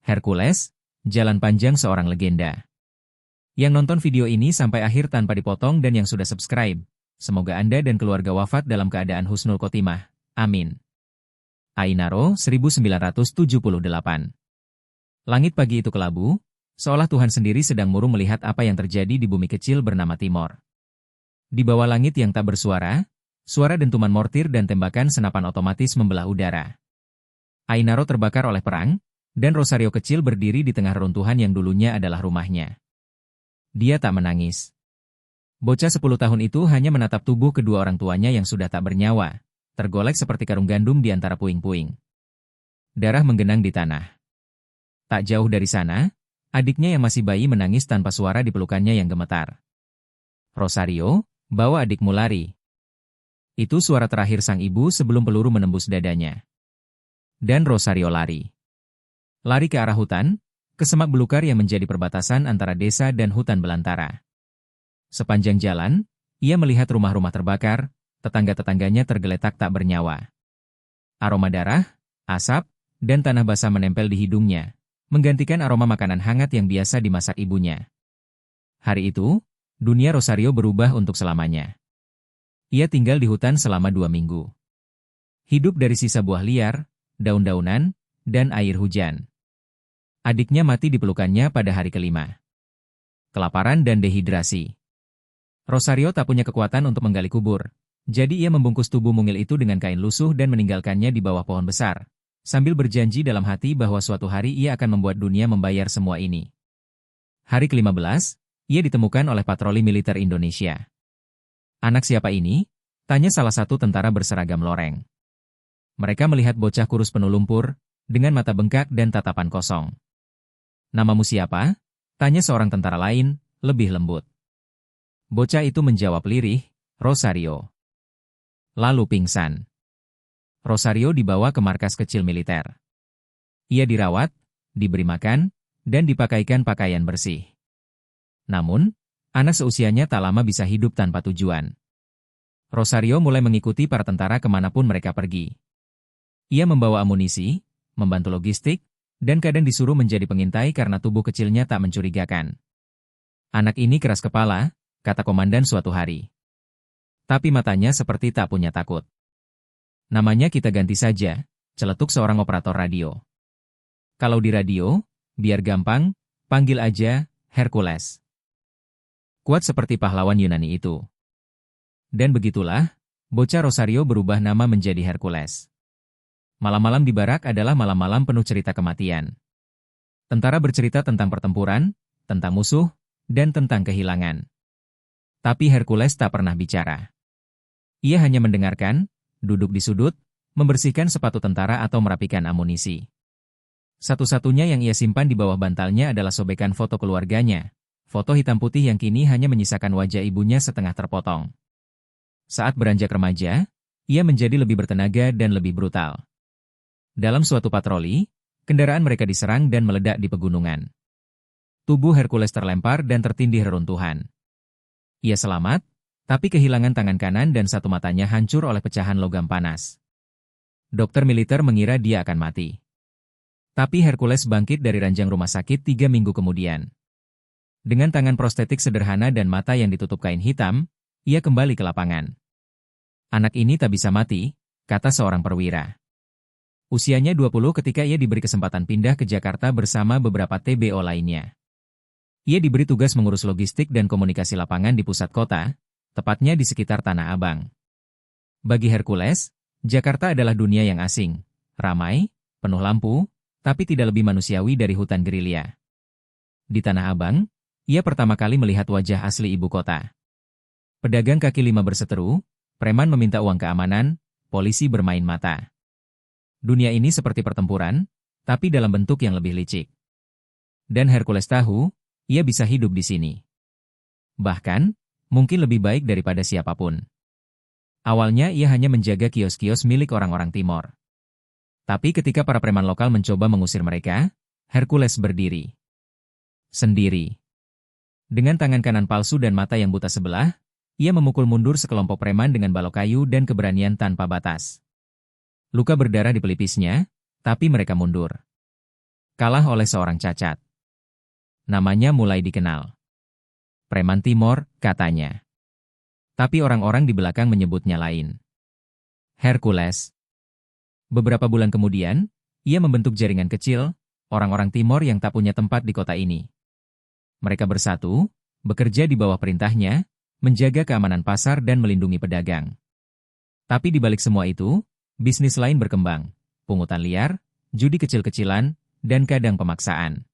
Hercules, jalan panjang seorang legenda. Yang nonton video ini sampai akhir tanpa dipotong dan yang sudah subscribe, semoga Anda dan keluarga wafat dalam keadaan husnul khotimah. Amin. Ainaro, 1978. Langit pagi itu kelabu, seolah Tuhan sendiri sedang murung melihat apa yang terjadi di bumi kecil bernama Timor. Di bawah langit yang tak bersuara, suara dentuman mortir dan tembakan senapan otomatis membelah udara. Ainaro terbakar oleh perang, dan Rosario kecil berdiri di tengah reruntuhan yang dulunya adalah rumahnya. Dia tak menangis. Bocah 10 tahun itu hanya menatap tubuh kedua orang tuanya yang sudah tak bernyawa, tergolek seperti karung gandum di antara puing-puing. Darah menggenang di tanah. Tak jauh dari sana, adiknya yang masih bayi menangis tanpa suara di pelukannya yang gemetar. Rosario, bawa adikmu lari. Itu suara terakhir sang ibu sebelum peluru menembus dadanya. Dan Rosario lari. Lari ke arah hutan, ke semak belukar yang menjadi perbatasan antara desa dan hutan belantara. Sepanjang jalan, ia melihat rumah-rumah terbakar, tetangga-tetangganya tergeletak tak bernyawa. Aroma darah, asap, dan tanah basah menempel di hidungnya, menggantikan aroma makanan hangat yang biasa dimasak ibunya. Hari itu, dunia Rosario berubah untuk selamanya. Ia tinggal di hutan selama 2 minggu. Hidup dari sisa buah liar, daun-daunan, dan air hujan. Adiknya mati di pelukannya pada hari kelima. Kelaparan dan dehidrasi. Rosario tak punya kekuatan untuk menggali kubur, jadi ia membungkus tubuh mungil itu dengan kain lusuh dan meninggalkannya di bawah pohon besar, sambil berjanji dalam hati bahwa suatu hari ia akan membuat dunia membayar semua ini. Hari ke-15, ia ditemukan oleh patroli militer Indonesia. Anak siapa ini? Tanya salah satu tentara berseragam loreng. Mereka melihat bocah kurus penuh lumpur, dengan mata bengkak dan tatapan kosong. Namamu siapa? Tanya seorang tentara lain, lebih lembut. Bocah itu menjawab lirih, Rosario. Lalu pingsan. Rosario dibawa ke markas kecil militer. Ia dirawat, diberi makan, dan dipakaikan pakaian bersih. Namun, anak seusianya tak lama bisa hidup tanpa tujuan. Rosario mulai mengikuti para tentara kemanapun mereka pergi. Ia membawa amunisi, membantu logistik, dan kadang disuruh menjadi pengintai karena tubuh kecilnya tak mencurigakan. Anak ini keras kepala, kata komandan suatu hari. Tapi matanya seperti tak punya takut. Namanya kita ganti saja, celetuk seorang operator radio. Kalau di radio, biar gampang, panggil aja Hercules. Kuat seperti pahlawan Yunani itu. Dan begitulah, bocah Rosario berubah nama menjadi Hercules. Malam-malam di barak adalah malam-malam penuh cerita kematian. Tentara bercerita tentang pertempuran, tentang musuh, dan tentang kehilangan. Tapi Hercules tak pernah bicara. Ia hanya mendengarkan, duduk di sudut, membersihkan sepatu tentara atau merapikan amunisi. Satu-satunya yang ia simpan di bawah bantalnya adalah sobekan foto keluarganya, foto hitam putih yang kini hanya menyisakan wajah ibunya setengah terpotong. Saat beranjak remaja, ia menjadi lebih bertenaga dan lebih brutal. Dalam suatu patroli, kendaraan mereka diserang dan meledak di pegunungan. Tubuh Hercules terlempar dan tertindih reruntuhan. Ia selamat, tapi kehilangan tangan kanan dan satu matanya hancur oleh pecahan logam panas. Dokter militer mengira dia akan mati. Tapi Hercules bangkit dari ranjang rumah sakit 3 minggu kemudian. Dengan tangan prostetik sederhana dan mata yang ditutup kain hitam, ia kembali ke lapangan. Anak ini tak bisa mati, kata seorang perwira. Usianya 20 ketika ia diberi kesempatan pindah ke Jakarta bersama beberapa TBO lainnya. Ia diberi tugas mengurus logistik dan komunikasi lapangan di pusat kota, tepatnya di sekitar Tanah Abang. Bagi Hercules, Jakarta adalah dunia yang asing, ramai, penuh lampu, tapi tidak lebih manusiawi dari hutan gerilya. Di Tanah Abang, ia pertama kali melihat wajah asli ibu kota. Pedagang kaki lima berseteru, preman meminta uang keamanan, polisi bermain mata. Dunia ini seperti pertempuran, tapi dalam bentuk yang lebih licik. Dan Hercules tahu, ia bisa hidup di sini. Bahkan, mungkin lebih baik daripada siapapun. Awalnya ia hanya menjaga kios-kios milik orang-orang Timor. Tapi ketika para preman lokal mencoba mengusir mereka, Hercules berdiri. Sendiri. Dengan tangan kanan palsu dan mata yang buta sebelah, ia memukul mundur sekelompok preman dengan balok kayu dan keberanian tanpa batas. Luka berdarah di pelipisnya, tapi mereka mundur. Kalah oleh seorang cacat. Namanya mulai dikenal. Preman Timor, katanya. Tapi orang-orang di belakang menyebutnya lain. Hercules. Beberapa bulan kemudian, ia membentuk jaringan kecil, orang-orang Timor yang tak punya tempat di kota ini. Mereka bersatu, bekerja di bawah perintahnya, menjaga keamanan pasar dan melindungi pedagang. Tapi di balik semua itu, bisnis lain berkembang, pungutan liar, judi kecil-kecilan, dan kadang pemaksaan.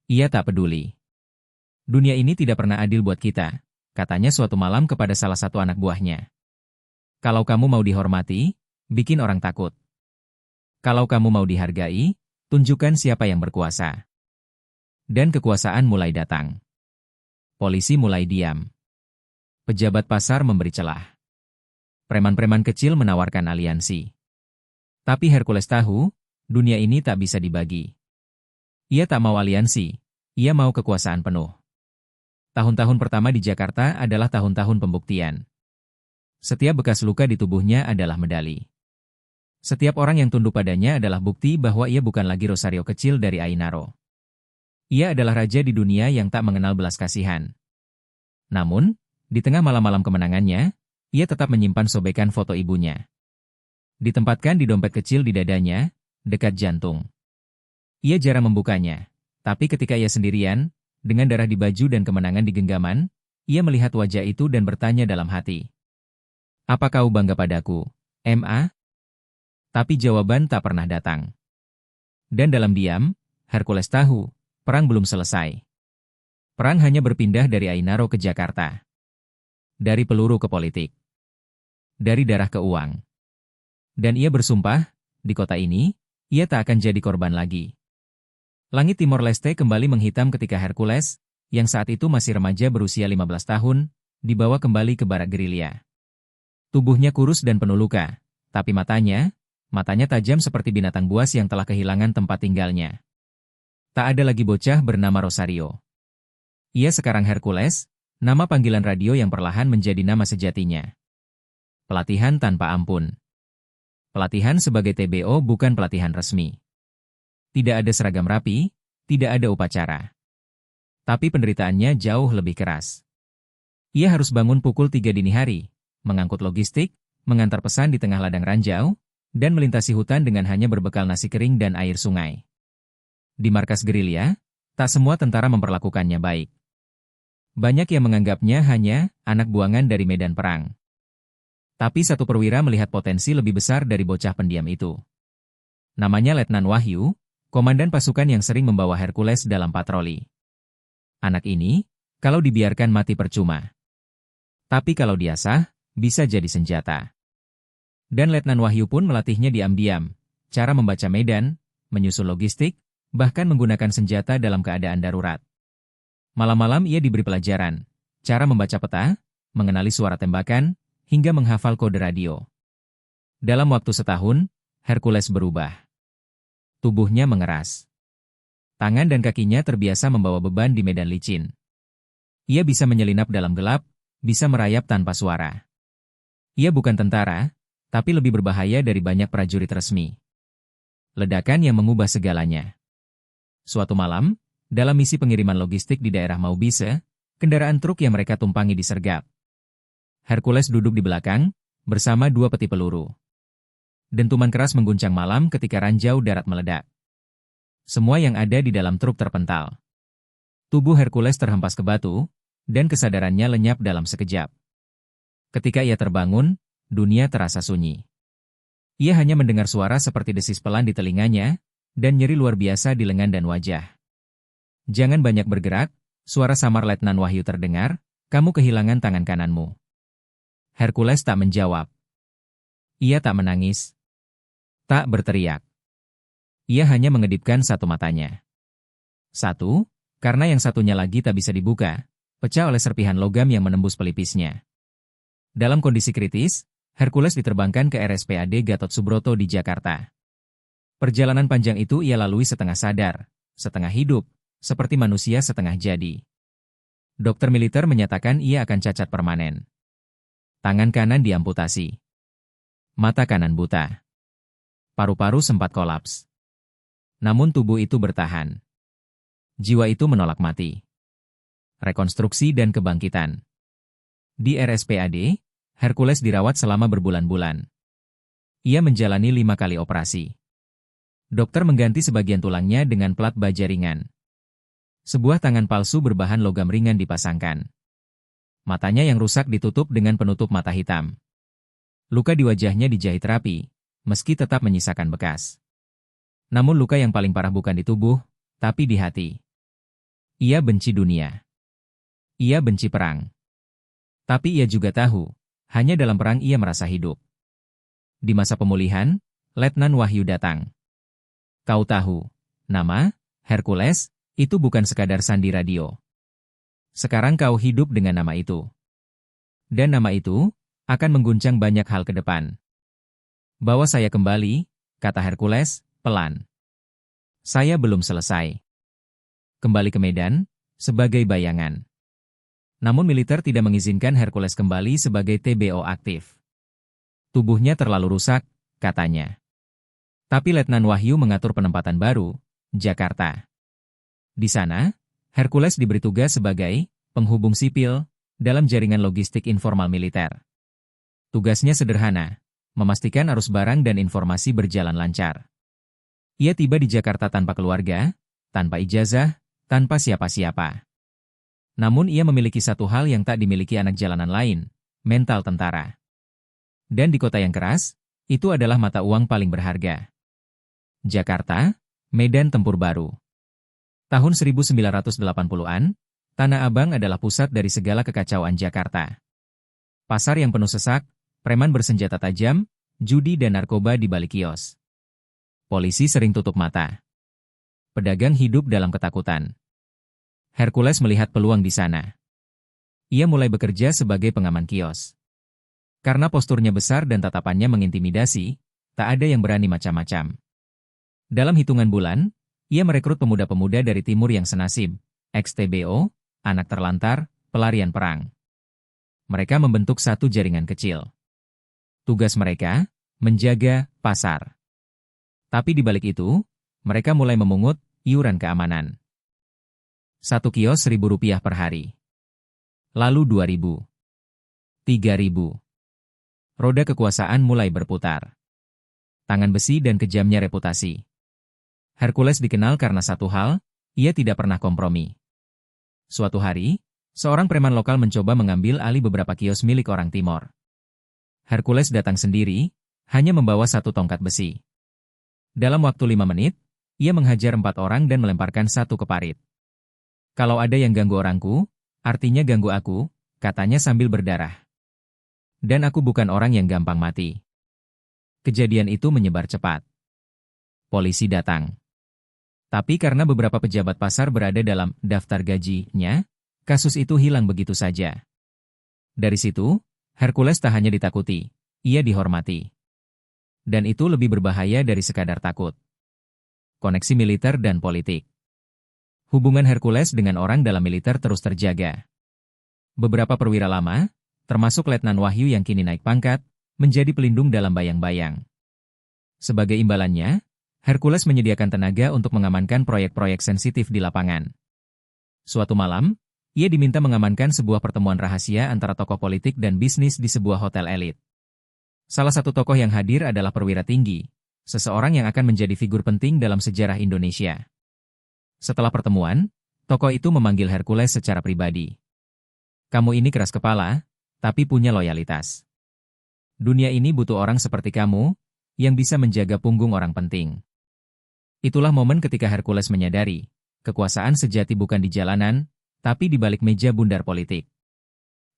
Ia tak peduli. Dunia ini tidak pernah adil buat kita, katanya suatu malam kepada salah satu anak buahnya. Kalau kamu mau dihormati, bikin orang takut. Kalau kamu mau dihargai, tunjukkan siapa yang berkuasa. Dan kekuasaan mulai datang. Polisi mulai diam. Pejabat pasar memberi celah. Preman-preman kecil menawarkan aliansi. Tapi Hercules tahu, dunia ini tak bisa dibagi. Ia tak mau aliansi, ia mau kekuasaan penuh. Tahun-tahun pertama di Jakarta adalah tahun-tahun pembuktian. Setiap bekas luka di tubuhnya adalah medali. Setiap orang yang tunduk padanya adalah bukti bahwa ia bukan lagi Rosario kecil dari Ainaro. Ia adalah raja di dunia yang tak mengenal belas kasihan. Namun, di tengah malam-malam kemenangannya, ia tetap menyimpan sobekan foto ibunya. Ditempatkan di dompet kecil di dadanya, dekat jantung. Ia jarang membukanya, tapi ketika ia sendirian, dengan darah di baju dan kemenangan di genggaman, ia melihat wajah itu dan bertanya dalam hati. Apa kau bangga padaku, Ma? Tapi jawaban tak pernah datang. Dan dalam diam, Hercules tahu, perang belum selesai. Perang hanya berpindah dari Ainaro ke Jakarta. Dari peluru ke politik. Dari darah ke uang. Dan ia bersumpah, di kota ini, ia tak akan jadi korban lagi. Langit Timor Leste kembali menghitam ketika Hercules, yang saat itu masih remaja berusia 15 tahun, dibawa kembali ke barak gerilya. Tubuhnya kurus dan penuh luka, tapi matanya tajam seperti binatang buas yang telah kehilangan tempat tinggalnya. Tak ada lagi bocah bernama Rosario. Ia sekarang Hercules, nama panggilan radio yang perlahan menjadi nama sejatinya. Pelatihan tanpa ampun. Pelatihan sebagai TBO bukan pelatihan resmi. Tidak ada seragam rapi, tidak ada upacara. Tapi penderitaannya jauh lebih keras. Ia harus bangun pukul 3 dini hari, mengangkut logistik, mengantar pesan di tengah ladang ranjau, dan melintasi hutan dengan hanya berbekal nasi kering dan air sungai. Di markas gerilya, tak semua tentara memperlakukannya baik. Banyak yang menganggapnya hanya anak buangan dari medan perang. Tapi satu perwira melihat potensi lebih besar dari bocah pendiam itu. Namanya Letnan Wahyu, komandan pasukan yang sering membawa Hercules dalam patroli. Anak ini, kalau dibiarkan mati percuma. Tapi kalau diasah, bisa jadi senjata. Dan Letnan Wahyu pun melatihnya diam-diam, cara membaca medan, menyusun logistik, bahkan menggunakan senjata dalam keadaan darurat. Malam-malam ia diberi pelajaran, cara membaca peta, mengenali suara tembakan, hingga menghafal kode radio. Dalam waktu setahun, Hercules berubah. Tubuhnya mengeras. Tangan dan kakinya terbiasa membawa beban di medan licin. Ia bisa menyelinap dalam gelap, bisa merayap tanpa suara. Ia bukan tentara, tapi lebih berbahaya dari banyak prajurit resmi. Ledakan yang mengubah segalanya. Suatu malam, dalam misi pengiriman logistik di daerah Maubise, kendaraan truk yang mereka tumpangi disergap. Hercules duduk di belakang, bersama 2 peti peluru. Dentuman keras mengguncang malam ketika ranjau darat meledak. Semua yang ada di dalam truk terpental. Tubuh Hercules terhempas ke batu, dan kesadarannya lenyap dalam sekejap. Ketika ia terbangun, dunia terasa sunyi. Ia hanya mendengar suara seperti desis pelan di telinganya, dan nyeri luar biasa di lengan dan wajah. Jangan banyak bergerak, suara samar Letnan Wahyu terdengar, kamu kehilangan tangan kananmu. Hercules tak menjawab. Ia tak menangis. Tak berteriak. Ia hanya mengedipkan satu matanya. Satu, karena yang satunya lagi tak bisa dibuka, pecah oleh serpihan logam yang menembus pelipisnya. Dalam kondisi kritis, Hercules diterbangkan ke RSPAD Gatot Subroto di Jakarta. Perjalanan panjang itu ia lalui setengah sadar, setengah hidup, seperti manusia setengah jadi. Dokter militer menyatakan ia akan cacat permanen. Tangan kanan diamputasi. Mata kanan buta. Paru-paru sempat kolaps. Namun tubuh itu bertahan. Jiwa itu menolak mati. Rekonstruksi dan kebangkitan. Di RSPAD, Hercules dirawat selama berbulan-bulan. Ia menjalani 5 kali operasi. Dokter mengganti sebagian tulangnya dengan plat baja ringan. Sebuah tangan palsu berbahan logam ringan dipasangkan. Matanya yang rusak ditutup dengan penutup mata hitam. Luka di wajahnya dijahit rapi, meski tetap menyisakan bekas. Namun luka yang paling parah bukan di tubuh, tapi di hati. Ia benci dunia. Ia benci perang. Tapi ia juga tahu, hanya dalam perang ia merasa hidup. Di masa pemulihan, Letnan Wahyu datang. Kau tahu, nama, Hercules, itu bukan sekadar sandi radio. Sekarang kau hidup dengan nama itu. Dan nama itu akan mengguncang banyak hal ke depan. Bawa saya kembali, kata Hercules, pelan. Saya belum selesai. Kembali ke Medan, sebagai bayangan. Namun militer tidak mengizinkan Hercules kembali sebagai TBO aktif. Tubuhnya terlalu rusak, katanya. Tapi Letnan Wahyu mengatur penempatan baru, Jakarta. Di sana, Hercules diberi tugas sebagai penghubung sipil dalam jaringan logistik informal militer. Tugasnya sederhana, memastikan arus barang dan informasi berjalan lancar. Ia tiba di Jakarta tanpa keluarga, tanpa ijazah, tanpa siapa-siapa. Namun ia memiliki satu hal yang tak dimiliki anak jalanan lain, mental tentara. Dan di kota yang keras, itu adalah mata uang paling berharga. Jakarta, medan tempur baru. Tahun 1980-an, Tanah Abang adalah pusat dari segala kekacauan Jakarta. Pasar yang penuh sesak, preman bersenjata tajam, judi dan narkoba di balik kios. Polisi sering tutup mata. Pedagang hidup dalam ketakutan. Hercules melihat peluang di sana. Ia mulai bekerja sebagai pengaman kios. Karena posturnya besar dan tatapannya mengintimidasi, tak ada yang berani macam-macam. Dalam hitungan bulan, ia merekrut pemuda-pemuda dari timur yang senasib, ex-TBO, anak terlantar, pelarian perang. Mereka membentuk satu jaringan kecil. Tugas mereka, menjaga pasar. Tapi di balik itu, mereka mulai memungut iuran keamanan. 1 kios Rp1.000 per hari. Lalu 2.000. 3.000. Roda kekuasaan mulai berputar. Tangan besi dan kejamnya reputasi. Hercules dikenal karena satu hal, ia tidak pernah kompromi. Suatu hari, seorang preman lokal mencoba mengambil alih beberapa kios milik orang Timor. Hercules datang sendiri, hanya membawa 1 tongkat besi. Dalam waktu 5 menit, ia menghajar 4 orang dan melemparkan 1 ke parit. Kalau ada yang ganggu orangku, artinya ganggu aku, katanya sambil berdarah. Dan aku bukan orang yang gampang mati. Kejadian itu menyebar cepat. Polisi datang. Tapi karena beberapa pejabat pasar berada dalam daftar gajinya, kasus itu hilang begitu saja. Dari situ, Hercules tak hanya ditakuti, ia dihormati. Dan itu lebih berbahaya dari sekadar takut. Koneksi militer dan politik. Hubungan Hercules dengan orang dalam militer terus terjaga. Beberapa perwira lama, termasuk Letnan Wahyu yang kini naik pangkat, menjadi pelindung dalam bayang-bayang. Sebagai imbalannya, Hercules menyediakan tenaga untuk mengamankan proyek-proyek sensitif di lapangan. Suatu malam, ia diminta mengamankan sebuah pertemuan rahasia antara tokoh politik dan bisnis di sebuah hotel elit. Salah satu tokoh yang hadir adalah perwira tinggi, seseorang yang akan menjadi figur penting dalam sejarah Indonesia. Setelah pertemuan, tokoh itu memanggil Hercules secara pribadi. Kamu ini keras kepala, tapi punya loyalitas. Dunia ini butuh orang seperti kamu, yang bisa menjaga punggung orang penting. Itulah momen ketika Hercules menyadari, kekuasaan sejati bukan di jalanan, tapi di balik meja bundar politik.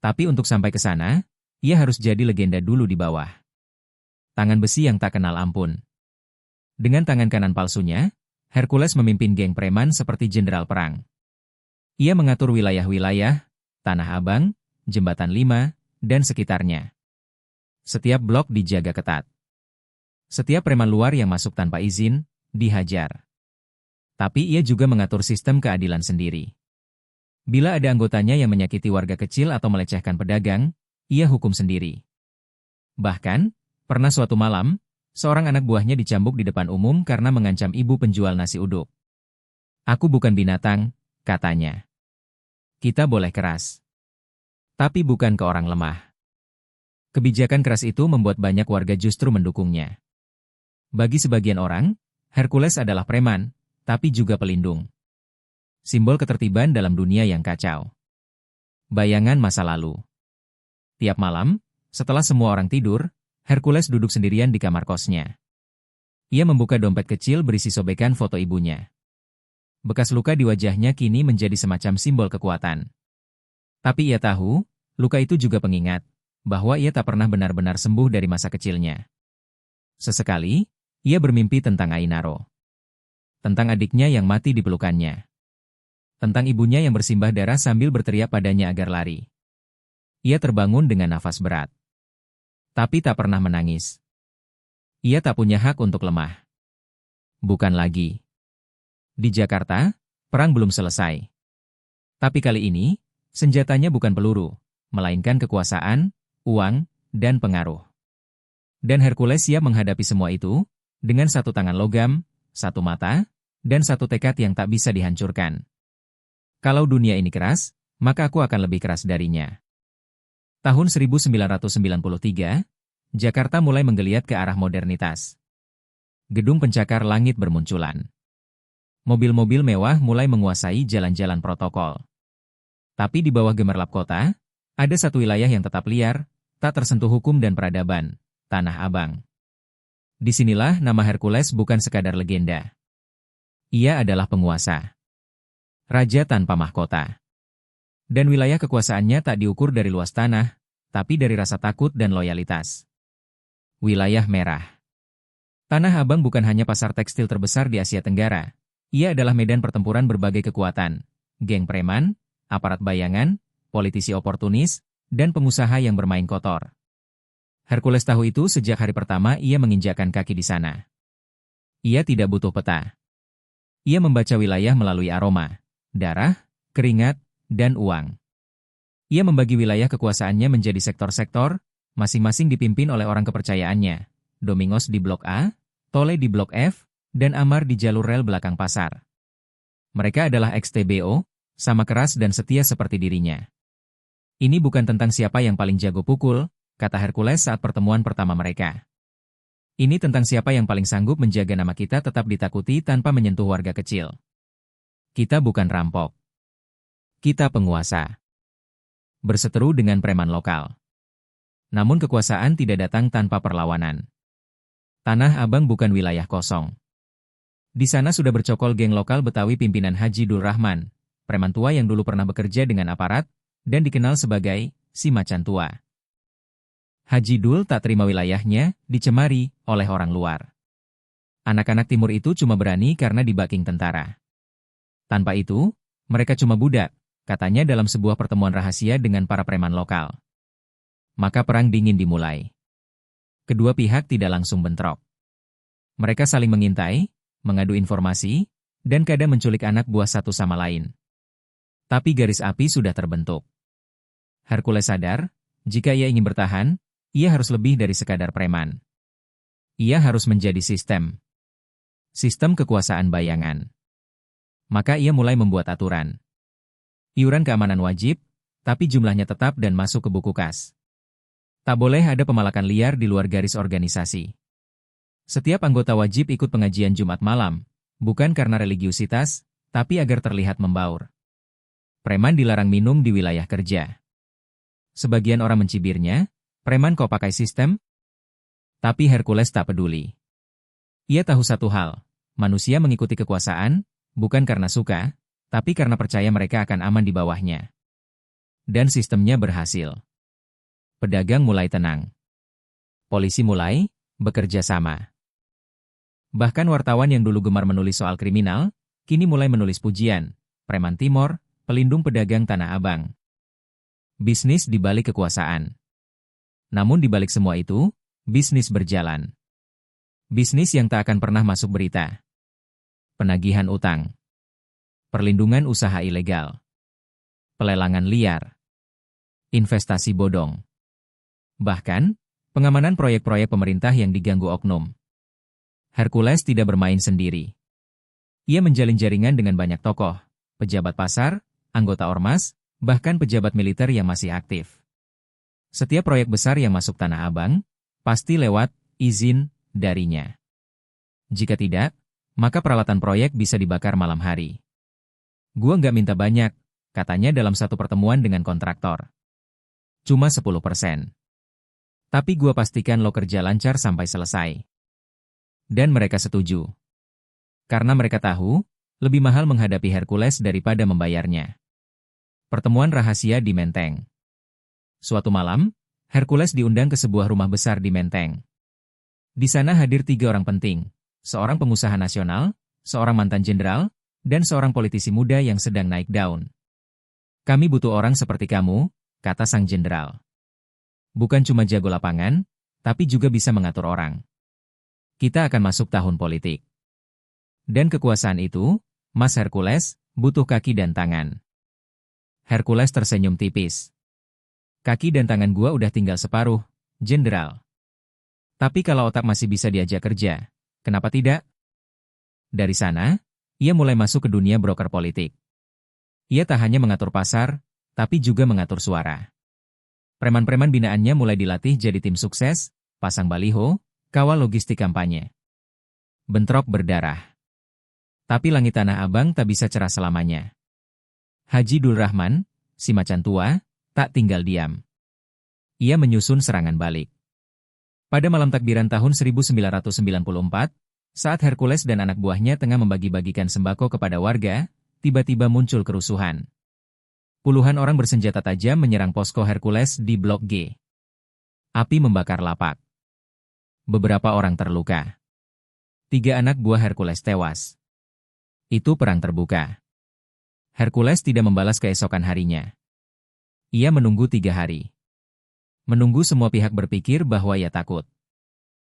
Tapi untuk sampai ke sana, ia harus jadi legenda dulu di bawah. Tangan besi yang tak kenal ampun. Dengan tangan kanan palsunya, Hercules memimpin geng preman seperti jenderal perang. Ia mengatur wilayah-wilayah, Tanah Abang, Jembatan 5, dan sekitarnya. Setiap blok dijaga ketat. Setiap preman luar yang masuk tanpa izin, dihajar. Tapi ia juga mengatur sistem keadilan sendiri. Bila ada anggotanya yang menyakiti warga kecil atau melecehkan pedagang, ia hukum sendiri. Bahkan, pernah suatu malam, Seorang anak buahnya dicambuk di depan umum karena mengancam ibu penjual nasi uduk. "Aku bukan binatang," katanya. "Kita boleh keras. Tapi bukan ke orang lemah." Kebijakan keras itu membuat banyak warga justru mendukungnya. Bagi sebagian orang, Hercules adalah preman, tapi juga pelindung. Simbol ketertiban dalam dunia yang kacau. Bayangan masa lalu. Tiap malam, setelah semua orang tidur, Hercules duduk sendirian di kamar kosnya. Ia membuka dompet kecil berisi sobekan foto ibunya. Bekas luka di wajahnya kini menjadi semacam simbol kekuatan. Tapi ia tahu, luka itu juga pengingat, bahwa ia tak pernah benar-benar sembuh dari masa kecilnya. Sesekali, ia bermimpi tentang Ainaro. Tentang adiknya yang mati di pelukannya. Tentang ibunya yang bersimbah darah sambil berteriak padanya agar lari. Ia terbangun dengan nafas berat. Tapi tak pernah menangis. Ia tak punya hak untuk lemah. Bukan lagi. Di Jakarta, perang belum selesai. Tapi kali ini, senjatanya bukan peluru, melainkan kekuasaan, uang, dan pengaruh. Dan Hercules siap menghadapi semua itu, dengan satu tangan logam, satu mata, dan satu tekad yang tak bisa dihancurkan. Kalau dunia ini keras, maka aku akan lebih keras darinya. Tahun 1993, Jakarta mulai menggeliat ke arah modernitas. Gedung pencakar langit bermunculan. Mobil-mobil mewah mulai menguasai jalan-jalan protokol. Tapi di bawah gemerlap kota, ada satu wilayah yang tetap liar, tak tersentuh hukum dan peradaban, Tanah Abang. Disinilah nama Hercules bukan sekadar legenda. Ia adalah penguasa. Raja tanpa mahkota. Dan wilayah kekuasaannya tak diukur dari luas tanah, tapi dari rasa takut dan loyalitas. Wilayah merah. Tanah Abang bukan hanya pasar tekstil terbesar di Asia Tenggara. Ia adalah medan pertempuran berbagai kekuatan, geng preman, aparat bayangan, politisi oportunis, dan pengusaha yang bermain kotor. Hercules tahu itu sejak hari pertama ia menginjakkan kaki di sana. Ia tidak butuh peta. Ia membaca wilayah melalui aroma, darah, keringat, dan uang. Ia membagi wilayah kekuasaannya menjadi sektor-sektor, masing-masing dipimpin oleh orang kepercayaannya. Domingos di Blok A, Tole di Blok F, dan Amar di jalur rel belakang pasar. Mereka adalah ex-TBO, sama keras dan setia seperti dirinya. "Ini bukan tentang siapa yang paling jago pukul," kata Hercules saat pertemuan pertama mereka. "Ini tentang siapa yang paling sanggup menjaga nama kita tetap ditakuti tanpa menyentuh warga kecil. Kita bukan rampok. Kita penguasa." Berseteru dengan preman lokal. Namun kekuasaan tidak datang tanpa perlawanan. Tanah Abang bukan wilayah kosong. Di sana sudah bercokol geng lokal Betawi pimpinan Haji Dul Rahman, preman tua yang dulu pernah bekerja dengan aparat, dan dikenal sebagai si macan tua. Haji Dul tak terima wilayahnya dicemari oleh orang luar. Anak-anak timur itu cuma berani karena di-backing tentara. Tanpa itu, mereka cuma budak, katanya dalam sebuah pertemuan rahasia dengan para preman lokal. Maka perang dingin dimulai. Kedua pihak tidak langsung bentrok. Mereka saling mengintai, mengadu informasi, dan kadang menculik anak buah satu sama lain. Tapi garis api sudah terbentuk. Hercules sadar, jika ia ingin bertahan, ia harus lebih dari sekadar preman. Ia harus menjadi sistem. Sistem kekuasaan bayangan. Maka ia mulai membuat aturan. Iuran keamanan wajib, tapi jumlahnya tetap dan masuk ke buku kas. Tak boleh ada pemalakan liar di luar garis organisasi. Setiap anggota wajib ikut pengajian Jumat malam, bukan karena religiusitas, tapi agar terlihat membaur. Preman dilarang minum di wilayah kerja. Sebagian orang mencibirnya, "Preman kok pakai sistem?" Tapi Hercules tak peduli. Ia tahu satu hal, manusia mengikuti kekuasaan, bukan karena suka, tapi karena percaya mereka akan aman di bawahnya. Dan sistemnya berhasil. Pedagang mulai tenang. Polisi mulai bekerja sama. Bahkan wartawan yang dulu gemar menulis soal kriminal, kini mulai menulis pujian, preman Timor, pelindung pedagang Tanah Abang. Bisnis di balik kekuasaan. Namun di balik semua itu, bisnis berjalan. Bisnis yang tak akan pernah masuk berita. Penagihan utang. Perlindungan usaha ilegal. Pelelangan liar. Investasi bodong. Bahkan, pengamanan proyek-proyek pemerintah yang diganggu oknum. Hercules tidak bermain sendiri. Ia menjalin jaringan dengan banyak tokoh, pejabat pasar, anggota ormas, bahkan pejabat militer yang masih aktif. Setiap proyek besar yang masuk Tanah Abang, pasti lewat izin darinya. Jika tidak, maka peralatan proyek bisa dibakar malam hari. Gua nggak minta banyak, katanya dalam satu pertemuan dengan kontraktor. Cuma 10%. Tapi gua pastikan lo kerja lancar sampai selesai. Dan mereka setuju. Karena mereka tahu, lebih mahal menghadapi Hercules daripada membayarnya. Pertemuan rahasia di Menteng. Suatu malam, Hercules diundang ke sebuah rumah besar di Menteng. Di sana hadir 3 orang penting, seorang pengusaha nasional, seorang mantan jenderal, dan seorang politisi muda yang sedang naik daun. Kami butuh orang seperti kamu, kata sang jenderal. Bukan cuma jago lapangan, tapi juga bisa mengatur orang. Kita akan masuk tahun politik. Dan kekuasaan itu, Mas Hercules, butuh kaki dan tangan. Hercules tersenyum tipis. Kaki dan tangan gua udah tinggal separuh, jenderal. Tapi kalau otak masih bisa diajak kerja, kenapa tidak? Dari sana, ia mulai masuk ke dunia broker politik. Ia tak hanya mengatur pasar, tapi juga mengatur suara. Preman-preman binaannya mulai dilatih jadi tim sukses, pasang baliho, kawal logistik kampanye. Bentrok berdarah. Tapi langit Tanah Abang tak bisa cerah selamanya. Haji Dul Rahman, si macan tua, tak tinggal diam. Ia menyusun serangan balik. Pada malam takbiran tahun 1994, saat Hercules dan anak buahnya tengah membagi-bagikan sembako kepada warga, tiba-tiba muncul kerusuhan. Puluhan orang bersenjata tajam menyerang posko Hercules di Blok G. Api membakar lapak. Beberapa orang terluka. 3 anak buah Hercules tewas. Itu perang terbuka. Hercules tidak membalas keesokan harinya. Ia menunggu 3 hari. Menunggu semua pihak berpikir bahwa ia takut.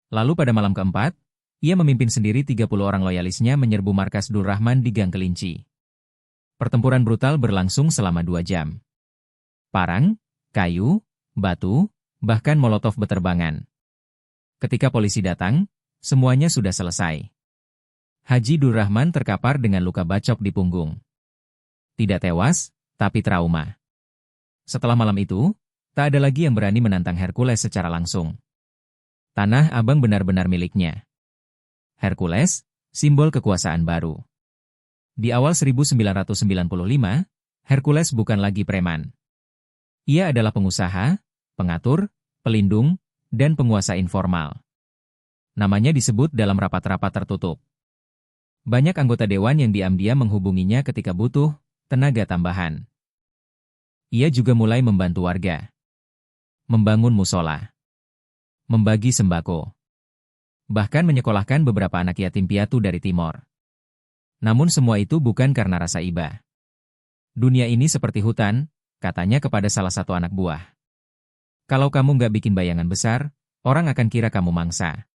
Lalu pada malam keempat, ia memimpin sendiri 30 orang loyalisnya menyerbu markas Dul Rahman di Gang Kelinci. Pertempuran brutal berlangsung selama 2 jam. Parang, kayu, batu, bahkan molotov beterbangan. Ketika polisi datang, semuanya sudah selesai. Haji Dul Rahman terkapar dengan luka bacok di punggung. Tidak tewas, tapi trauma. Setelah malam itu, tak ada lagi yang berani menantang Hercules secara langsung. Tanah Abang benar-benar miliknya. Hercules, simbol kekuasaan baru. Di awal 1995, Hercules bukan lagi preman. Ia adalah pengusaha, pengatur, pelindung, dan penguasa informal. Namanya disebut dalam rapat-rapat tertutup. Banyak anggota dewan yang diam-diam menghubunginya ketika butuh tenaga tambahan. Ia juga mulai membantu warga. Membangun musola. Membagi sembako. Bahkan menyekolahkan beberapa anak yatim piatu dari Timor. Namun semua itu bukan karena rasa iba. Dunia ini seperti hutan, katanya kepada salah satu anak buah. Kalau kamu nggak bikin bayangan besar, orang akan kira kamu mangsa.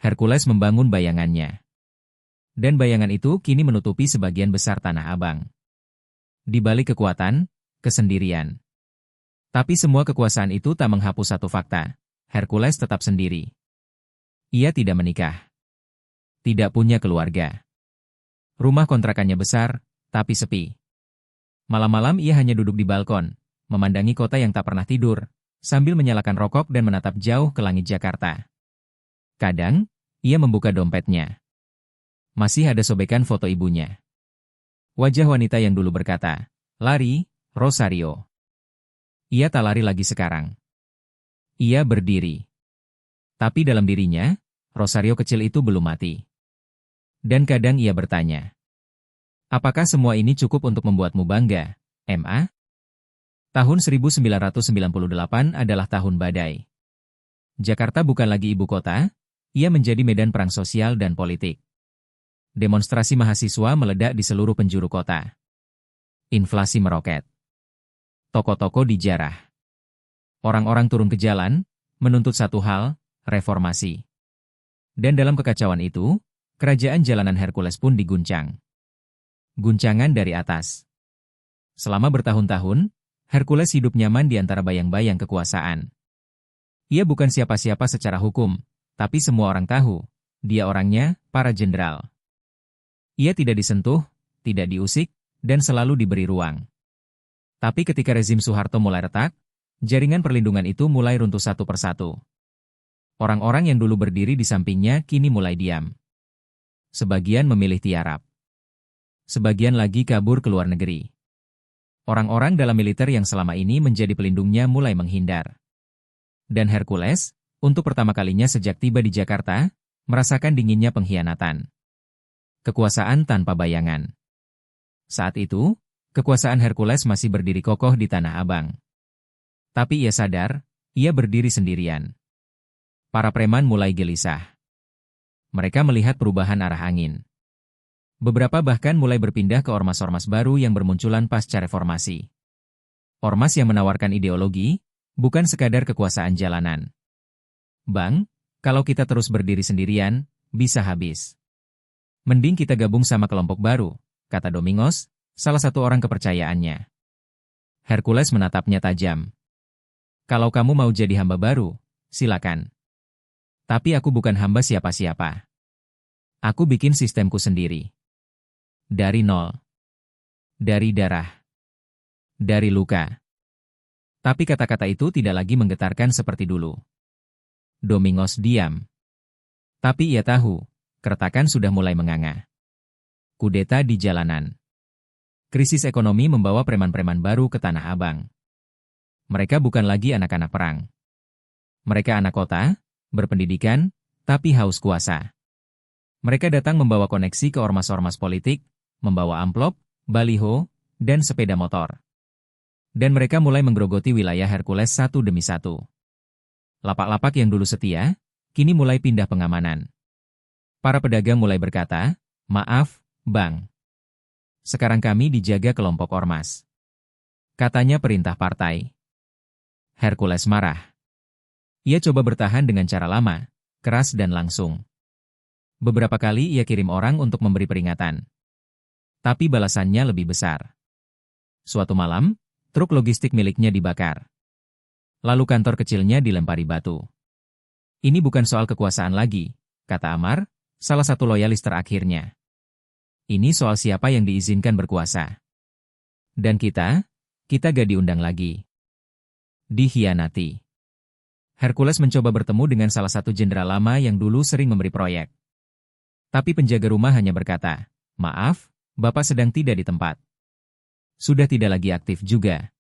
Hercules membangun bayangannya. Dan bayangan itu kini menutupi sebagian besar Tanah Abang. Di balik kekuatan, kesendirian. Tapi semua kekuasaan itu tak menghapus satu fakta. Hercules tetap sendiri. Ia tidak menikah. Tidak punya keluarga. Rumah kontrakannya besar, tapi sepi. Malam-malam ia hanya duduk di balkon, memandangi kota yang tak pernah tidur, sambil menyalakan rokok dan menatap jauh ke langit Jakarta. Kadang, ia membuka dompetnya. Masih ada sobekan foto ibunya. Wajah wanita yang dulu berkata, "Lari, Rosario." Ia tak lari lagi sekarang. Ia berdiri. Tapi dalam dirinya, Rosario kecil itu belum mati. Dan kadang ia bertanya, apakah semua ini cukup untuk membuatmu bangga, MA? Tahun 1998 adalah tahun badai. Jakarta bukan lagi ibu kota, ia menjadi medan perang sosial dan politik. Demonstrasi mahasiswa meledak di seluruh penjuru kota. Inflasi meroket. Toko-toko dijarah. Orang-orang turun ke jalan, menuntut satu hal, reformasi. Dan dalam kekacauan itu, kerajaan jalanan Hercules pun diguncang. Guncangan dari atas. Selama bertahun-tahun, Hercules hidup nyaman di antara bayang-bayang kekuasaan. Ia bukan siapa-siapa secara hukum, tapi semua orang tahu, Dia orangnya, para jenderal. Ia tidak disentuh, tidak diusik, dan selalu diberi ruang. Tapi ketika rezim Soeharto mulai retak, jaringan perlindungan itu mulai runtuh satu persatu. Orang-orang yang dulu berdiri di sampingnya kini mulai diam. Sebagian memilih tiarap. Sebagian lagi kabur ke luar negeri. Orang-orang dalam militer yang selama ini menjadi pelindungnya mulai menghindar. Dan Hercules, untuk pertama kalinya sejak tiba di Jakarta, merasakan dinginnya pengkhianatan. Kekuasaan tanpa bayangan. Saat itu, kekuasaan Hercules masih berdiri kokoh di Tanah Abang. Tapi ia sadar, ia berdiri sendirian. Para preman mulai gelisah. Mereka melihat perubahan arah angin. Beberapa bahkan mulai berpindah ke ormas-ormas baru yang bermunculan pasca reformasi. Ormas yang menawarkan ideologi, bukan sekadar kekuasaan jalanan. Bang, kalau kita terus berdiri sendirian, bisa habis. Mending kita gabung sama kelompok baru, kata Domingos, salah satu orang kepercayaannya. Hercules menatapnya tajam. Kalau kamu mau jadi hamba baru, silakan. Tapi aku bukan hamba siapa-siapa. Aku bikin sistemku sendiri. Dari nol. Dari darah. Dari luka. Tapi kata-kata itu tidak lagi menggetarkan seperti dulu. Domingos diam. Tapi ia tahu, keretakan sudah mulai menganga. Kudeta di jalanan. Krisis ekonomi membawa preman-preman baru ke Tanah Abang. Mereka bukan lagi anak-anak perang. Mereka anak kota, berpendidikan, tapi haus kuasa. Mereka datang membawa koneksi ke ormas-ormas politik, membawa amplop, baliho, dan sepeda motor. Dan mereka mulai menggerogoti wilayah Hercules satu demi satu. Lapak-lapak yang dulu setia, kini mulai pindah pengamanan. Para pedagang mulai berkata, "Maaf, Bang. Sekarang kami dijaga kelompok ormas." Katanya perintah partai. Hercules marah. Ia coba bertahan dengan cara lama, keras dan langsung. Beberapa kali ia kirim orang untuk memberi peringatan. Tapi balasannya lebih besar. Suatu malam, truk logistik miliknya dibakar. Lalu kantor kecilnya dilempari batu. Ini bukan soal kekuasaan lagi, kata Amar, salah satu loyalis terakhirnya. Ini soal siapa yang diizinkan berkuasa. Dan kita gak diundang lagi. Dikhianati. Hercules mencoba bertemu dengan salah satu jenderal lama yang dulu sering memberi proyek. Tapi penjaga rumah hanya berkata, "Maaf, Bapak sedang tidak di tempat." Sudah tidak lagi aktif juga.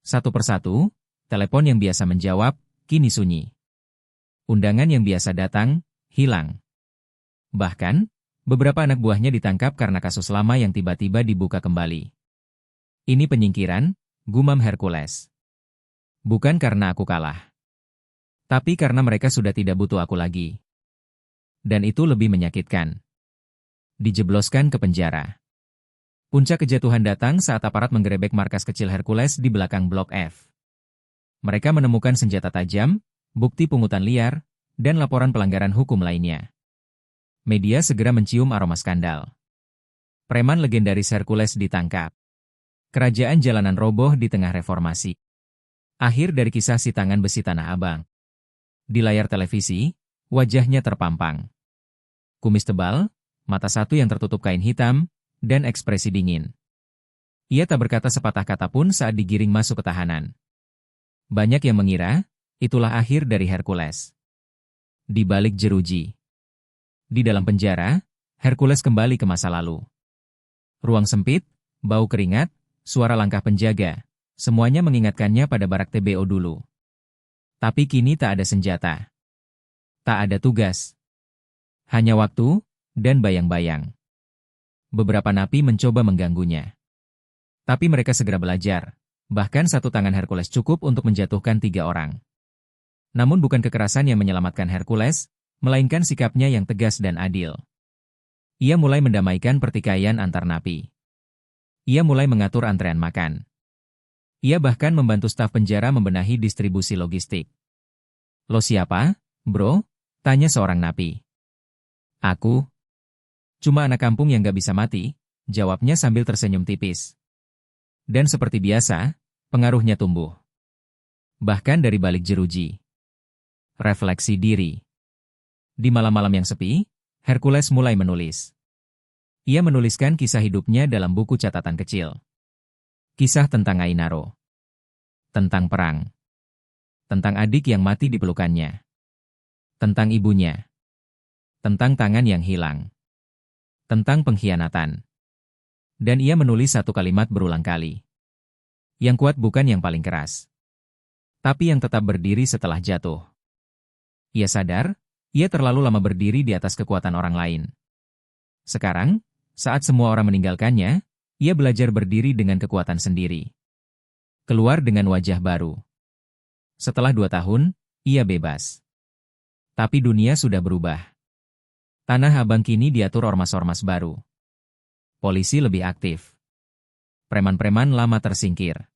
Satu persatu, telepon yang biasa menjawab, kini sunyi. Undangan yang biasa datang, hilang. Bahkan, beberapa anak buahnya ditangkap karena kasus lama yang tiba-tiba dibuka kembali. Ini penyingkiran, gumam Hercules. Bukan karena aku kalah. Tapi karena mereka sudah tidak butuh aku lagi. Dan itu lebih menyakitkan. Dijebloskan ke penjara. Puncak kejatuhan datang saat aparat menggerebek markas kecil Hercules di belakang Blok F. Mereka menemukan senjata tajam, bukti pungutan liar, dan laporan pelanggaran hukum lainnya. Media segera mencium aroma skandal. Preman legendaris Hercules ditangkap. Kerajaan jalanan roboh di tengah reformasi. Akhir dari kisah si tangan besi Tanah Abang. Di layar televisi, wajahnya terpampang. Kumis tebal, mata satu yang tertutup kain hitam, dan ekspresi dingin. Ia tak berkata sepatah kata pun saat digiring masuk ke tahanan. Banyak yang mengira, itulah akhir dari Hercules. Di balik jeruji. Di dalam penjara, Hercules kembali ke masa lalu. Ruang sempit, bau keringat, suara langkah penjaga, semuanya mengingatkannya pada barak TBO dulu. Tapi kini tak ada senjata. Tak ada tugas. Hanya waktu, dan bayang-bayang. Beberapa napi mencoba mengganggunya. Tapi mereka segera belajar. Bahkan satu tangan Hercules cukup untuk menjatuhkan 3 orang. Namun bukan kekerasan yang menyelamatkan Hercules, melainkan sikapnya yang tegas dan adil. Ia mulai mendamaikan pertikaian antar napi. Ia mulai mengatur antrean makan. Ia bahkan membantu staf penjara membenahi distribusi logistik. "Lo siapa, bro?" tanya seorang napi. "Aku. Cuma anak kampung yang gak bisa mati," jawabnya sambil tersenyum tipis. Dan seperti biasa, pengaruhnya tumbuh. Bahkan dari balik jeruji. Refleksi diri. Di malam-malam yang sepi, Hercules mulai menulis. Ia menuliskan kisah hidupnya dalam buku catatan kecil. Kisah tentang Ainaro. Tentang perang. Tentang adik yang mati di pelukannya. Tentang ibunya. Tentang tangan yang hilang. Tentang pengkhianatan. Dan ia menulis satu kalimat berulang kali. Yang kuat bukan yang paling keras, tapi yang tetap berdiri setelah jatuh. Ia sadar, ia terlalu lama berdiri di atas kekuatan orang lain. Sekarang, saat semua orang meninggalkannya, ia belajar berdiri dengan kekuatan sendiri. Keluar dengan wajah baru. Setelah 2 tahun, ia bebas. Tapi dunia sudah berubah. Tanah Abang kini diatur ormas-ormas baru. Polisi lebih aktif. Preman-preman lama tersingkir.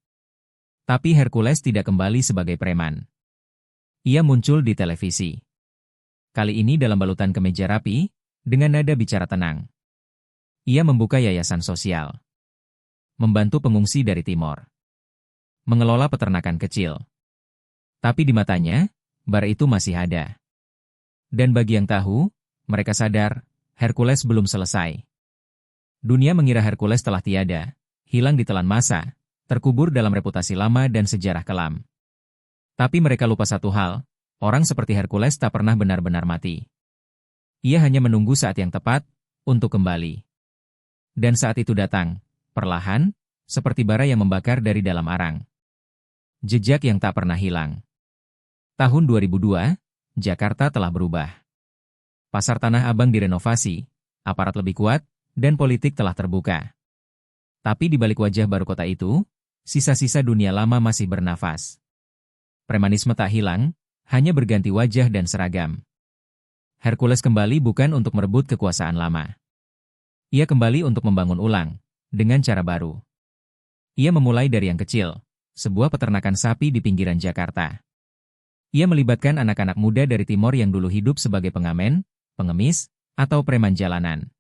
Tapi Hercules tidak kembali sebagai preman. Ia muncul di televisi. Kali ini dalam balutan kemeja rapi, dengan nada bicara tenang. Ia membuka yayasan sosial. Membantu pengungsi dari timur. Mengelola peternakan kecil. Tapi di matanya, bar itu masih ada. Dan bagi yang tahu, mereka sadar, Hercules belum selesai. Dunia mengira Hercules telah tiada, hilang ditelan masa, terkubur dalam reputasi lama dan sejarah kelam. Tapi mereka lupa satu hal, orang seperti Hercules tak pernah benar-benar mati. Ia hanya menunggu saat yang tepat untuk kembali. Dan saat itu datang, perlahan, seperti bara yang membakar dari dalam arang. Jejak yang tak pernah hilang. Tahun 2002, Jakarta telah berubah. Pasar Tanah Abang direnovasi, aparat lebih kuat, dan politik telah terbuka. Tapi di balik wajah baru kota itu, sisa-sisa dunia lama masih bernafas. Premanisme tak hilang, hanya berganti wajah dan seragam. Hercules kembali bukan untuk merebut kekuasaan lama. Ia kembali untuk membangun ulang, dengan cara baru. Ia memulai dari yang kecil, sebuah peternakan sapi di pinggiran Jakarta. Ia melibatkan anak-anak muda dari timur yang dulu hidup sebagai pengamen, pengemis, atau preman jalanan.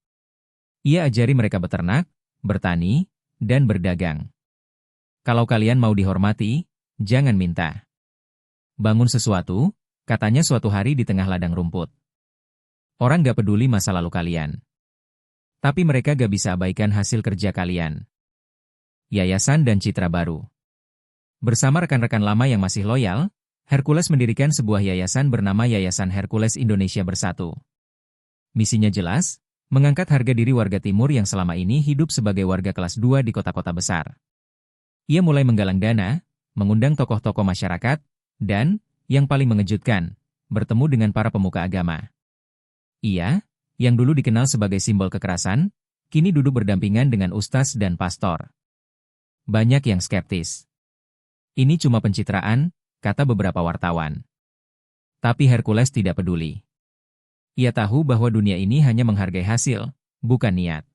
Ia ajari mereka beternak, bertani, dan berdagang. Kalau kalian mau dihormati, jangan minta. Bangun sesuatu, katanya suatu hari di tengah ladang rumput. Orang gak peduli masa lalu kalian. Tapi mereka gak bisa abaikan hasil kerja kalian. Yayasan dan citra baru. Bersama rekan-rekan lama yang masih loyal, Hercules mendirikan sebuah yayasan bernama Yayasan Hercules Indonesia Bersatu. Misinya jelas, mengangkat harga diri warga timur yang selama ini hidup sebagai warga kelas 2 di kota-kota besar. Ia mulai menggalang dana, mengundang tokoh-tokoh masyarakat, dan, yang paling mengejutkan, bertemu dengan para pemuka agama. Ia, yang dulu dikenal sebagai simbol kekerasan, kini duduk berdampingan dengan ustaz dan pastor. Banyak yang skeptis. Ini cuma pencitraan, kata beberapa wartawan. Tapi Hercules tidak peduli. Ia tahu bahwa dunia ini hanya menghargai hasil, bukan niat.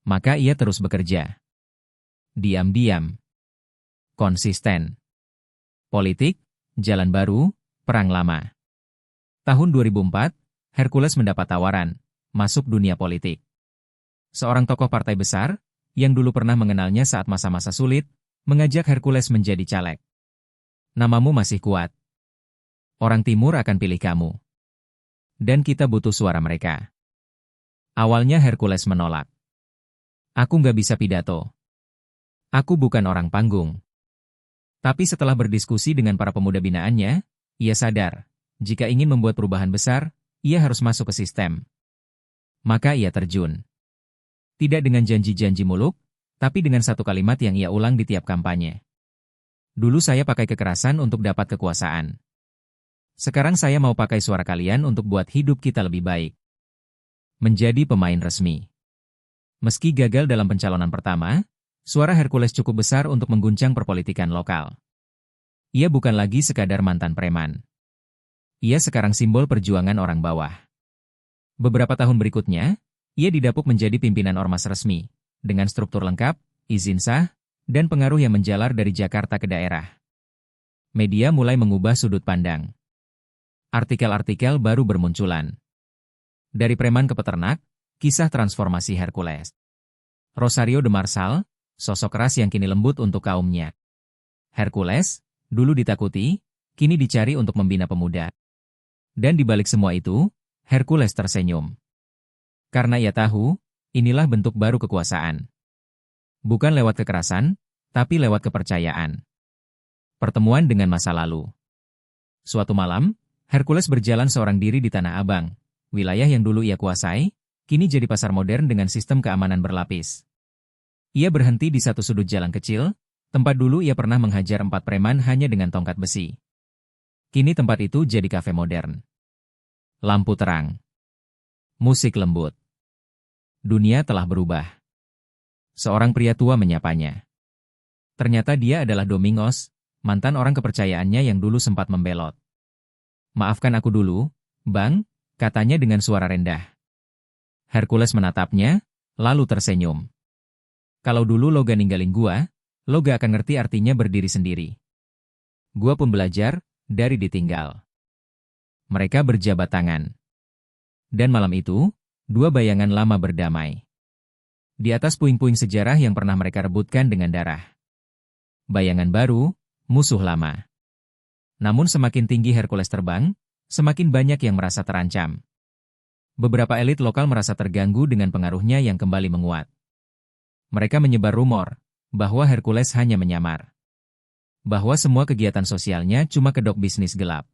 Maka ia terus bekerja. Diam-diam. Konsisten. Politik, jalan baru, perang lama. Tahun 2004, Hercules mendapat tawaran, masuk dunia politik. Seorang tokoh partai besar, yang dulu pernah mengenalnya saat masa-masa sulit, mengajak Hercules menjadi caleg. Namamu masih kuat. Orang timur akan pilih kamu. Dan kita butuh suara mereka. Awalnya Hercules menolak. Aku nggak bisa pidato. Aku bukan orang panggung. Tapi setelah berdiskusi dengan para pemuda binaannya, ia sadar, jika ingin membuat perubahan besar, ia harus masuk ke sistem. Maka ia terjun. Tidak dengan janji-janji muluk, tapi dengan satu kalimat yang ia ulang di tiap kampanye. Dulu saya pakai kekerasan untuk dapat kekuasaan. Sekarang saya mau pakai suara kalian untuk buat hidup kita lebih baik. Menjadi pemain resmi. Meski gagal dalam pencalonan pertama, suara Hercules cukup besar untuk mengguncang perpolitikan lokal. Ia bukan lagi sekadar mantan preman. Ia sekarang simbol perjuangan orang bawah. Beberapa tahun berikutnya, ia didapuk menjadi pimpinan ormas resmi, dengan struktur lengkap, izin sah, dan pengaruh yang menjalar dari Jakarta ke daerah. Media mulai mengubah sudut pandang. Artikel-artikel baru bermunculan. Dari preman ke peternak, kisah transformasi Hercules. Rosario de Marsal, sosok keras yang kini lembut untuk kaumnya. Hercules, dulu ditakuti, kini dicari untuk membina pemuda. Dan di balik semua itu, Hercules tersenyum. Karena ia tahu, inilah bentuk baru kekuasaan. Bukan lewat kekerasan, tapi lewat kepercayaan. Pertemuan dengan masa lalu. Suatu malam, Hercules berjalan seorang diri di Tanah Abang. Wilayah yang dulu ia kuasai, kini jadi pasar modern dengan sistem keamanan berlapis. Ia berhenti di satu sudut jalan kecil, tempat dulu ia pernah menghajar 4 preman hanya dengan tongkat besi. Kini tempat itu jadi kafe modern. Lampu terang. Musik lembut. Dunia telah berubah. Seorang pria tua menyapanya. Ternyata dia adalah Domingos, mantan orang kepercayaannya yang dulu sempat membelot. "Maafkan aku dulu, Bang," katanya dengan suara rendah. Hercules menatapnya, lalu tersenyum. "Kalau dulu lo gak ninggalin gua, lo gak akan ngerti artinya berdiri sendiri. Gua pun belajar dari ditinggal." Mereka berjabat tangan. Dan malam itu, 2 bayangan lama berdamai. Di atas puing-puing sejarah yang pernah mereka rebutkan dengan darah. Bayangan baru, musuh lama. Namun semakin tinggi Hercules terbang, semakin banyak yang merasa terancam. Beberapa elit lokal merasa terganggu dengan pengaruhnya yang kembali menguat. Mereka menyebar rumor bahwa Hercules hanya menyamar. Bahwa semua kegiatan sosialnya cuma kedok bisnis gelap.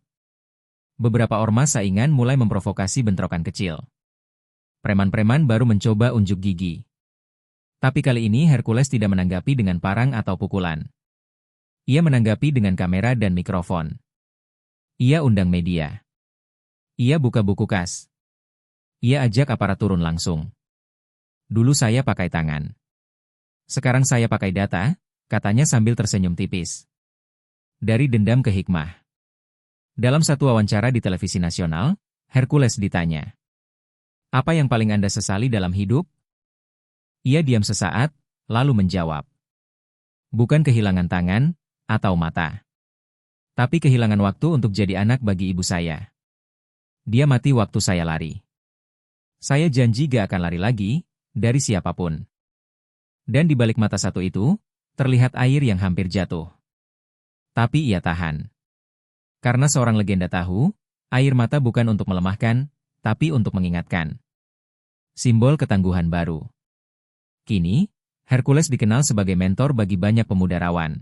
Beberapa ormas saingan mulai memprovokasi bentrokan kecil. Preman-preman baru mencoba unjuk gigi. Tapi kali ini Hercules tidak menanggapi dengan parang atau pukulan. Ia menanggapi dengan kamera dan mikrofon. Ia undang media. Ia buka buku kas. Ia ajak aparat turun langsung. "Dulu saya pakai tangan. Sekarang saya pakai data," katanya sambil tersenyum tipis. Dari dendam ke hikmah. Dalam satu wawancara di televisi nasional, Hercules ditanya, "Apa yang paling Anda sesali dalam hidup?" Ia diam sesaat, lalu menjawab, "Bukan kehilangan tangan atau mata, tapi kehilangan waktu untuk jadi anak bagi ibu saya. Dia mati waktu saya lari. Saya janji gak akan lari lagi, dari siapapun." Dan di balik mata satu itu, terlihat air yang hampir jatuh. Tapi ia tahan. Karena seorang legenda tahu, air mata bukan untuk melemahkan, tapi untuk mengingatkan. Simbol ketangguhan baru. Kini, Hercules dikenal sebagai mentor bagi banyak pemuda rawan.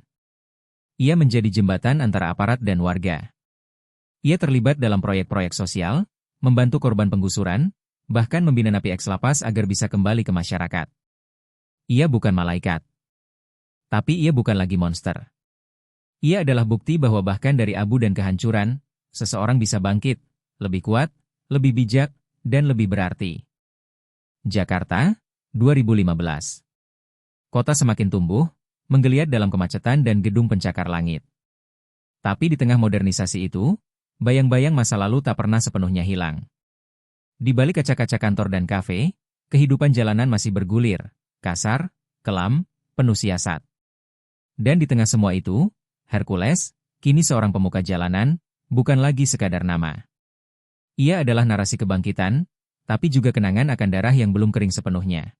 Ia menjadi jembatan antara aparat dan warga. Ia terlibat dalam proyek-proyek sosial, membantu korban penggusuran, bahkan membina napi eks-lapas agar bisa kembali ke masyarakat. Ia bukan malaikat. Tapi ia bukan lagi monster. Ia adalah bukti bahwa bahkan dari abu dan kehancuran, seseorang bisa bangkit, lebih kuat, lebih bijak, dan lebih berarti. Jakarta, 2015. Kota semakin tumbuh, menggeliat dalam kemacetan dan gedung pencakar langit. Tapi di tengah modernisasi itu, bayang-bayang masa lalu tak pernah sepenuhnya hilang. Di balik kaca-kaca kantor dan kafe, kehidupan jalanan masih bergulir, kasar, kelam, penuh siasat. Dan di tengah semua itu, Hercules, kini seorang pemuka jalanan, bukan lagi sekadar nama. Ia adalah narasi kebangkitan, tapi juga kenangan akan darah yang belum kering sepenuhnya.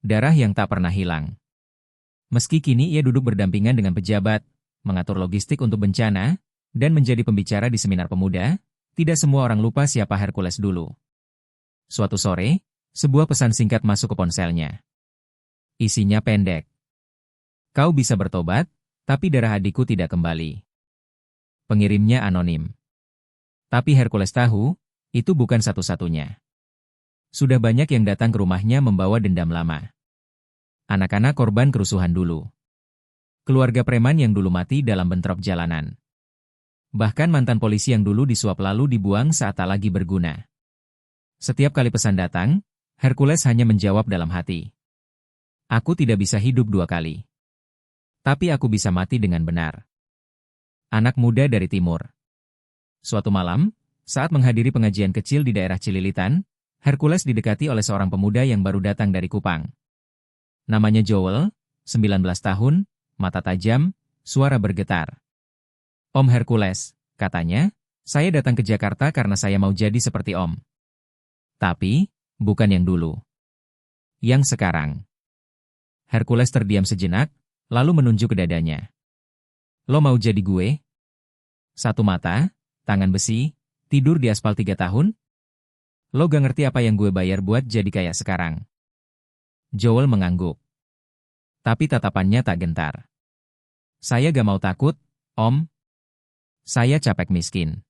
Darah yang tak pernah hilang. Meski kini ia duduk berdampingan dengan pejabat, mengatur logistik untuk bencana, dan menjadi pembicara di seminar pemuda, tidak semua orang lupa siapa Hercules dulu. Suatu sore, sebuah pesan singkat masuk ke ponselnya. Isinya pendek. "Kau bisa bertobat, tapi darah adikku tidak kembali." Pengirimnya anonim. Tapi Hercules tahu, itu bukan satu-satunya. Sudah banyak yang datang ke rumahnya membawa dendam lama. Anak-anak korban kerusuhan dulu. Keluarga preman yang dulu mati dalam bentrok jalanan. Bahkan mantan polisi yang dulu disuap lalu dibuang saat tak lagi berguna. Setiap kali pesan datang, Hercules hanya menjawab dalam hati. "Aku tidak bisa hidup 2 kali. Tapi aku bisa mati dengan benar." Anak muda dari timur. Suatu malam, saat menghadiri pengajian kecil di daerah Cililitan, Hercules didekati oleh seorang pemuda yang baru datang dari Kupang. Namanya Joel, 19 tahun, mata tajam, suara bergetar. "Om Hercules," katanya, "saya datang ke Jakarta karena saya mau jadi seperti Om. Tapi, bukan yang dulu. Yang sekarang." Hercules terdiam sejenak, lalu menunjuk ke dadanya. "Lo mau jadi gue? Satu mata, tangan besi, tidur di aspal 3 tahun?" Lo gak ngerti apa yang gue bayar buat jadi kayak sekarang. Joel mengangguk. Tapi tatapannya tak gentar. Saya gak mau takut, Om. Saya capek miskin.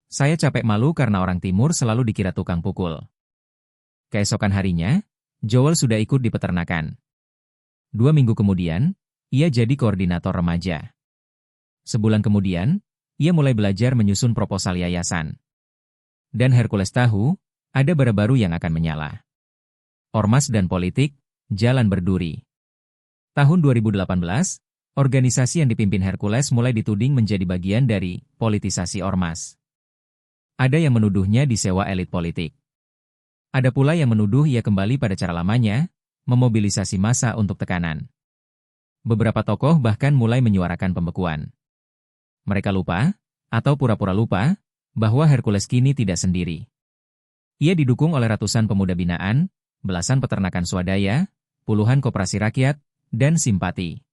Saya capek malu karena orang timur selalu dikira tukang pukul. Keesokan harinya, Joel sudah ikut di peternakan. 2 minggu kemudian, ia jadi koordinator remaja. Sebulan kemudian, ia mulai belajar menyusun proposal yayasan. Dan Hercules tahu, ada bara baru yang akan menyala. Ormas dan politik, jalan berduri. Tahun 2018, organisasi yang dipimpin Hercules mulai dituding menjadi bagian dari politisasi ormas. Ada yang menuduhnya disewa elit politik. Ada pula yang menuduh ia kembali pada cara lamanya, memobilisasi massa untuk tekanan. Beberapa tokoh bahkan mulai menyuarakan pembekuan. Mereka lupa, atau pura-pura lupa, bahwa Hercules kini tidak sendiri. Ia didukung oleh ratusan pemuda binaan, belasan peternakan swadaya, puluhan koperasi rakyat, dan simpati.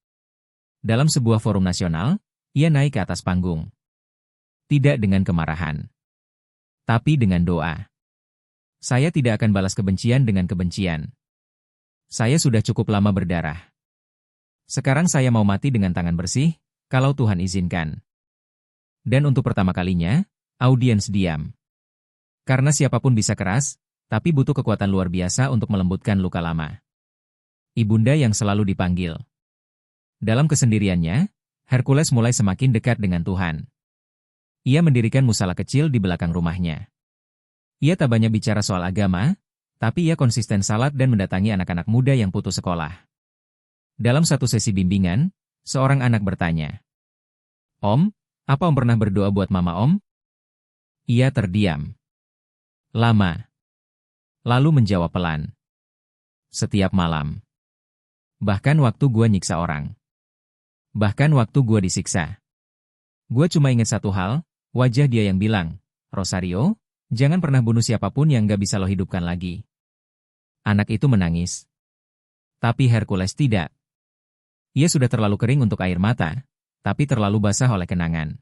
Dalam sebuah forum nasional, ia naik ke atas panggung. Tidak dengan kemarahan, tapi dengan doa. Saya tidak akan balas kebencian dengan kebencian. Saya sudah cukup lama berdarah. Sekarang saya mau mati dengan tangan bersih, kalau Tuhan izinkan. Dan untuk pertama kalinya, audiens diam. Karena siapapun bisa keras, tapi butuh kekuatan luar biasa untuk melembutkan luka lama. Ibunda yang selalu dipanggil. Dalam kesendiriannya, Hercules mulai semakin dekat dengan Tuhan. Ia mendirikan musala kecil di belakang rumahnya. Ia tak banyak bicara soal agama, tapi ia konsisten salat dan mendatangi anak-anak muda yang putus sekolah. Dalam satu sesi bimbingan, seorang anak bertanya, "Om, apa Om pernah berdoa buat Mama Om?" Ia terdiam. Lama. Lalu menjawab pelan. "Setiap malam. Bahkan waktu gua nyiksa orang. Bahkan waktu gua disiksa. Gua cuma ingat satu hal, wajah dia yang bilang, 'Rosario, jangan pernah bunuh siapapun yang gak bisa lo hidupkan lagi.'" Anak itu menangis. Tapi Hercules tidak. Ia sudah terlalu kering untuk air mata, tapi terlalu basah oleh kenangan.